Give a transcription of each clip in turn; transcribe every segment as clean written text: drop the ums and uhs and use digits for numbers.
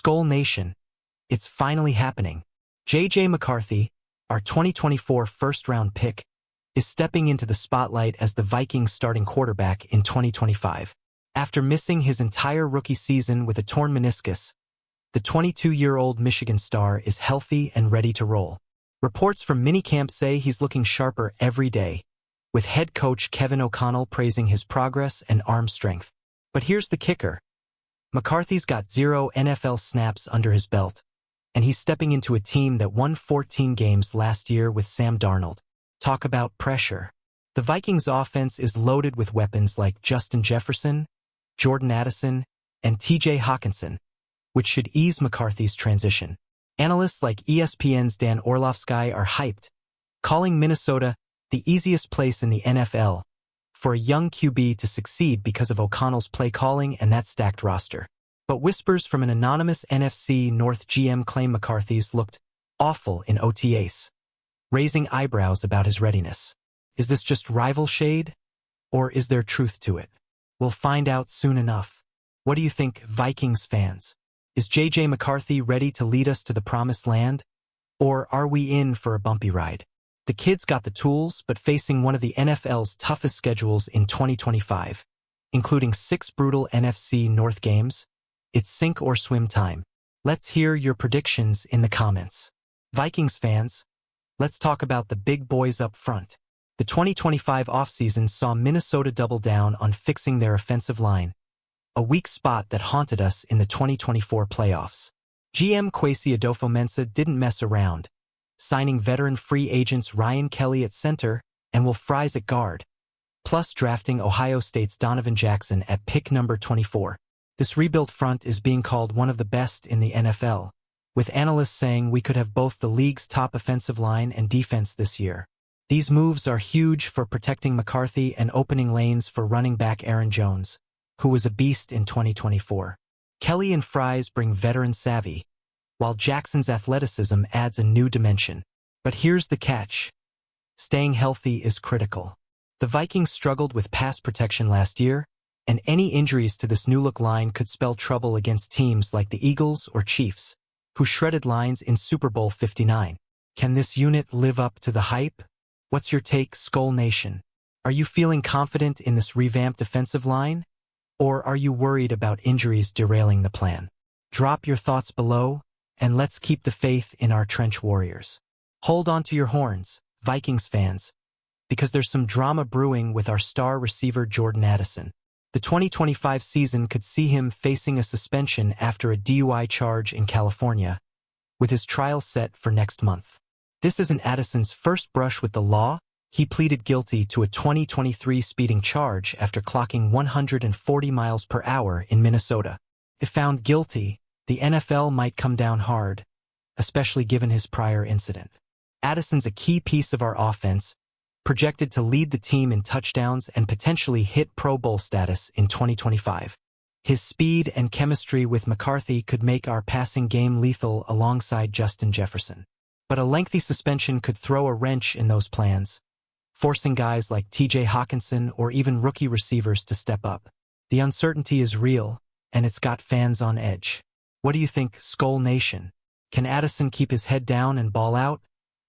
Skol Nation, it's finally happening. J.J. McCarthy, our 2024 first-round pick, is stepping into the spotlight as the Vikings starting quarterback in 2025. After missing his entire rookie season with a torn meniscus, the 22-year-old Michigan star is healthy and ready to roll. Reports from minicamp say he's looking sharper every day, with head coach Kevin O'Connell praising his progress and arm strength. But here's the kicker. McCarthy's got 0 NFL snaps under his belt, and he's stepping into a team that won 14 games last year with Sam Darnold. Talk about pressure. The Vikings' offense is loaded with weapons like Justin Jefferson, Jordan Addison, and T.J. Hawkinson, which should ease McCarthy's transition. Analysts like ESPN's Dan Orlovsky are hyped, calling Minnesota the easiest place in the NFL for a young QB to succeed because of O'Connell's play calling and that stacked roster. But whispers from an anonymous NFC North GM claim McCarthy's looked awful in OTAs, raising eyebrows about his readiness. Is this just rival shade, or is there truth to it? We'll find out soon enough. What do you think, Vikings fans? Is J.J. McCarthy ready to lead us to the promised land, or are we in for a bumpy ride? The kid's got the tools, but facing one of the NFL's toughest schedules in 2025, including 6 brutal NFC North games, it's sink or swim time. Let's hear your predictions in the comments. Vikings fans, let's talk about the big boys up front. The 2025 offseason saw Minnesota double down on fixing their offensive line, a weak spot that haunted us in the 2024 playoffs. GM Kwesi Adofo-Mensah didn't mess around, signing veteran free agents Ryan Kelly at center and Will Fries at guard, plus drafting Ohio State's Donovan Jackson at pick number 24. This rebuilt front is being called one of the best in the NFL, with analysts saying we could have both the league's top offensive line and defense this year. These moves are huge for protecting McCarthy and opening lanes for running back Aaron Jones, who was a beast in 2024. Kelly and Fries bring veteran savvy, while Jackson's athleticism adds a new dimension. But here's the catch. Staying healthy is critical. The Vikings struggled with pass protection last year, and any injuries to this new-look line could spell trouble against teams like the Eagles or Chiefs, who shredded lines in Super Bowl 59. Can this unit live up to the hype? What's your take, Skol Nation? Are you feeling confident in this revamped defensive line? Or are you worried about injuries derailing the plan? Drop your thoughts below, and let's keep the faith in our trench warriors. Hold on to your horns, Vikings fans, because there's some drama brewing with our star receiver Jordan Addison. The 2025 season could see him facing a suspension after a DUI charge in California, with his trial set for next month. This isn't Addison's first brush with the law. He pleaded guilty to a 2023 speeding charge after clocking 140 miles per hour in Minnesota. If found guilty, the NFL might come down hard, especially given his prior incident. Addison's a key piece of our offense, projected to lead the team in touchdowns and potentially hit Pro Bowl status in 2025. His speed and chemistry with McCarthy could make our passing game lethal alongside Justin Jefferson. But a lengthy suspension could throw a wrench in those plans, forcing guys like T.J. Hawkinson or even rookie receivers to step up. The uncertainty is real, and it's got fans on edge. What do you think, Skol Nation? Can Addison keep his head down and ball out?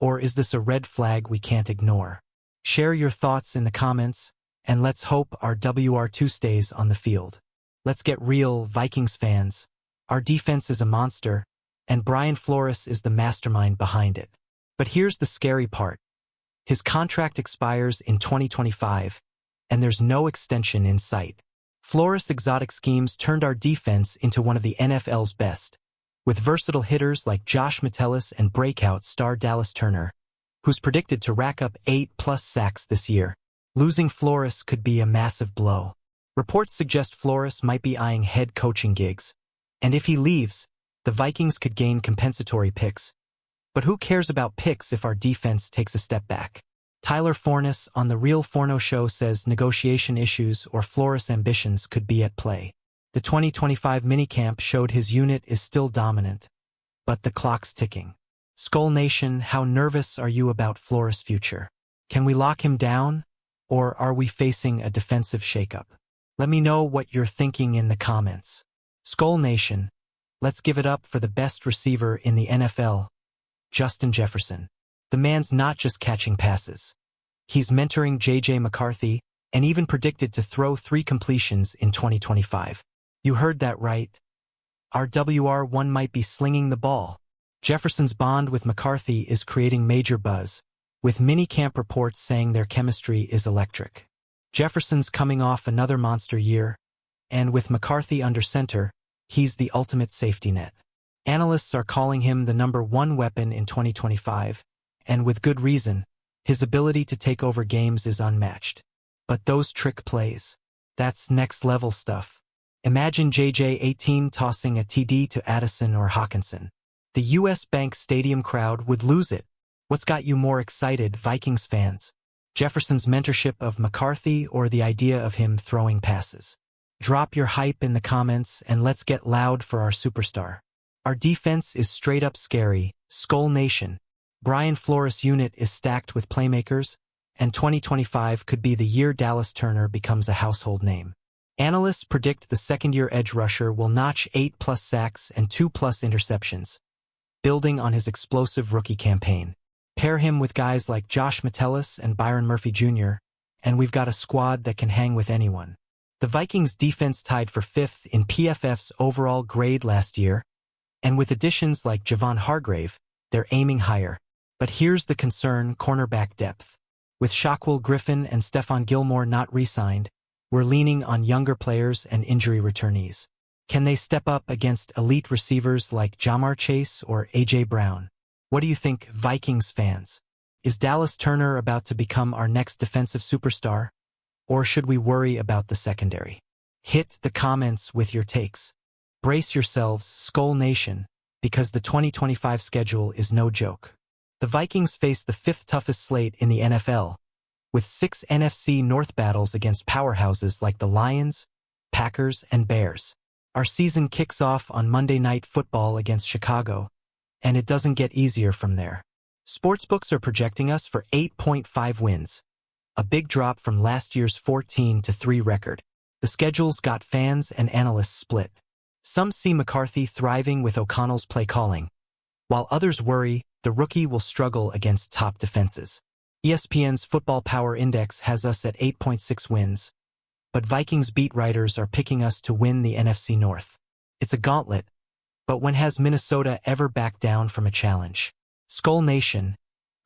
Or is this a red flag we can't ignore? Share your thoughts in the comments, and let's hope our WR2 stays on the field. Let's get real, Vikings fans. Our defense is a monster, and Brian Flores is the mastermind behind it. But here's the scary part. His contract expires in 2025, and there's no extension in sight. Flores' exotic schemes turned our defense into one of the NFL's best, with versatile hitters like Josh Metellus and breakout star Dallas Turner, who's predicted to rack up 8+ sacks this year. Losing Flores could be a massive blow. Reports suggest Flores might be eyeing head coaching gigs, and if he leaves, the Vikings could gain compensatory picks. But who cares about picks if our defense takes a step back? Tyler Fornes on The Real Forno Show says negotiation issues or Flores ambitions could be at play. The 2025 minicamp showed his unit is still dominant, but the clock's ticking. Skol Nation, how nervous are you about Flores' future? Can we lock him down, or are we facing a defensive shakeup? Let me know what you're thinking in the comments. Skol Nation, Let's give it up for the best receiver in the NFL, Justin Jefferson. The man's not just catching passes. He's mentoring J.J. McCarthy and even predicted to throw 3 completions in 2025. You heard that right. Our WR1 might be slinging the ball. Jefferson's bond with McCarthy is creating major buzz, with minicamp reports saying their chemistry is electric. Jefferson's coming off another monster year, and with McCarthy under center, he's the ultimate safety net. Analysts are calling him the #1 weapon in 2025, and with good reason. His ability to take over games is unmatched. But those trick plays, that's next-level stuff. Imagine JJ-18 tossing a TD to Addison or Hawkinson. The US Bank Stadium crowd would lose it. What's got you more excited, Vikings fans? Jefferson's mentorship of McCarthy or the idea of him throwing passes? Drop your hype in the comments and let's get loud for our superstar. Our defense is straight up scary, Skol Nation. Brian Flores' unit is stacked with playmakers, and 2025 could be the year Dallas Turner becomes a household name. Analysts predict the second-year edge rusher will notch 8+ sacks and 2+ interceptions, building on his explosive rookie campaign. Pair him with guys like Josh Metellus and Byron Murphy Jr., and we've got a squad that can hang with anyone. The Vikings' defense tied for 5th in PFF's overall grade last year, and with additions like Javon Hargrave, they're aiming higher. But here's the concern: cornerback depth. With Shaquille Griffin and Stephon Gilmore not re-signed, we're leaning on younger players and injury returnees. Can they step up against elite receivers like Jamar Chase or A.J. Brown? What do you think, Vikings fans? Is Dallas Turner about to become our next defensive superstar? Or should we worry about the secondary? Hit the comments with your takes. Brace yourselves, Skol Nation, because the 2025 schedule is no joke. The Vikings face the 5th toughest slate in the NFL, with 6 NFC North battles against powerhouses like the Lions, Packers, and Bears. Our season kicks off on Monday Night Football against Chicago, and it doesn't get easier from there. Sportsbooks are projecting us for 8.5 wins, a big drop from last year's 14-3 record. The schedule's got fans and analysts split. Some see McCarthy thriving with O'Connell's play calling, while others worry the rookie will struggle against top defenses. ESPN's Football Power Index has us at 8.6 wins, but Vikings beat writers are picking us to win the NFC North. It's a gauntlet, but when has Minnesota ever backed down from a challenge? Skol Nation,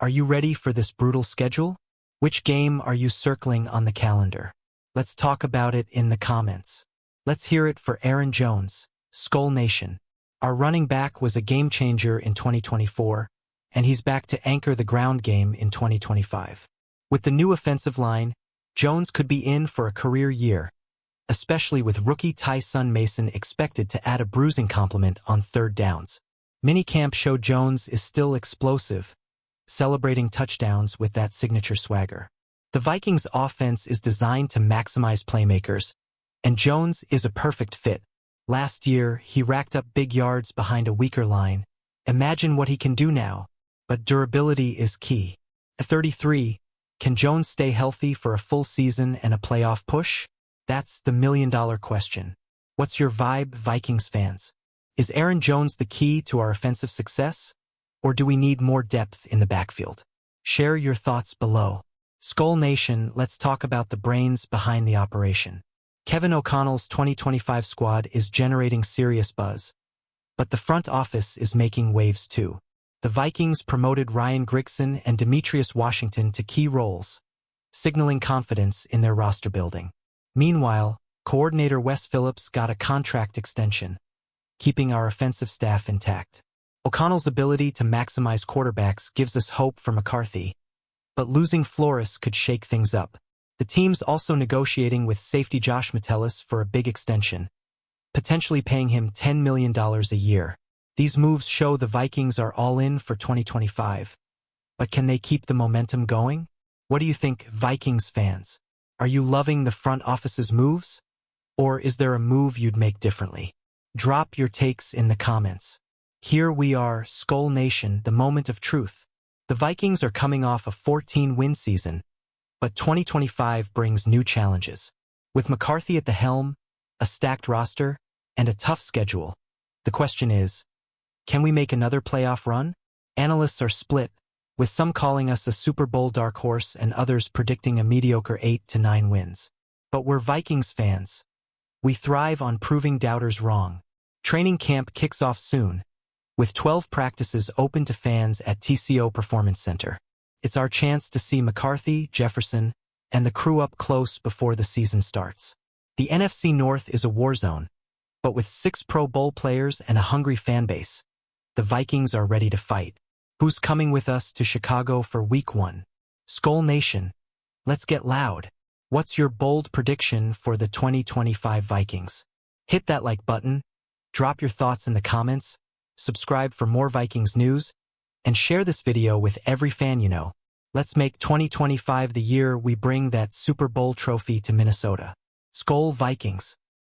are you ready for this brutal schedule? Which game are you circling on the calendar? Let's talk about it in the comments. Let's hear it for Aaron Jones, Skol Nation. Our running back was a game-changer in 2024, and he's back to anchor the ground game in 2025. With the new offensive line, Jones could be in for a career year, especially with rookie Tyson Mason expected to add a bruising complement on 3rd downs. Minicamp showed Jones is still explosive, celebrating touchdowns with that signature swagger. The Vikings' offense is designed to maximize playmakers, and Jones is a perfect fit. Last year, he racked up big yards behind a weaker line. Imagine what he can do now. But durability is key. At 33, can Jones stay healthy for a full season and a playoff push? That's the million-dollar question. What's your vibe, Vikings fans? Is Aaron Jones the key to our offensive success? Or do we need more depth in the backfield? Share your thoughts below. Skol Nation, let's talk about the brains behind the operation. Kevin O'Connell's 2025 squad is generating serious buzz, but the front office is making waves too. The Vikings promoted Ryan Grigson and Demetrius Washington to key roles, signaling confidence in their roster building. Meanwhile, coordinator Wes Phillips got a contract extension, keeping our offensive staff intact. O'Connell's ability to maximize quarterbacks gives us hope for McCarthy, but losing Flores could shake things up. The team's also negotiating with safety Josh Metellus for a big extension, potentially paying him $10 million a year. These moves show the Vikings are all in for 2025. But can they keep the momentum going? What do you think, Vikings fans? Are you loving the front office's moves? Or is there a move you'd make differently? Drop your takes in the comments. Here we are, Skol Nation, the moment of truth. The Vikings are coming off a 14-win season, but 2025 brings new challenges. With McCarthy at the helm, a stacked roster, and a tough schedule, The question is, can we make another playoff run? Analysts are split, with some calling us a Super Bowl dark horse and others predicting a mediocre 8 to 9 wins. But we're Vikings fans. We thrive on proving doubters wrong. Training camp kicks off soon, with 12 practices open to fans at TCO Performance Center. It's our chance to see McCarthy, Jefferson, and the crew up close before the season starts. The NFC North is a war zone, but with 6 Pro Bowl players and a hungry fan base, the Vikings are ready to fight. Who's coming with us to Chicago for Week 1? Skol Nation, let's get loud. What's your bold prediction for the 2025 Vikings? Hit that like button, drop your thoughts in the comments, subscribe for more Vikings news, and share this video with every fan you know. Let's make 2025 the year we bring that Super Bowl trophy to Minnesota. Skol Vikings.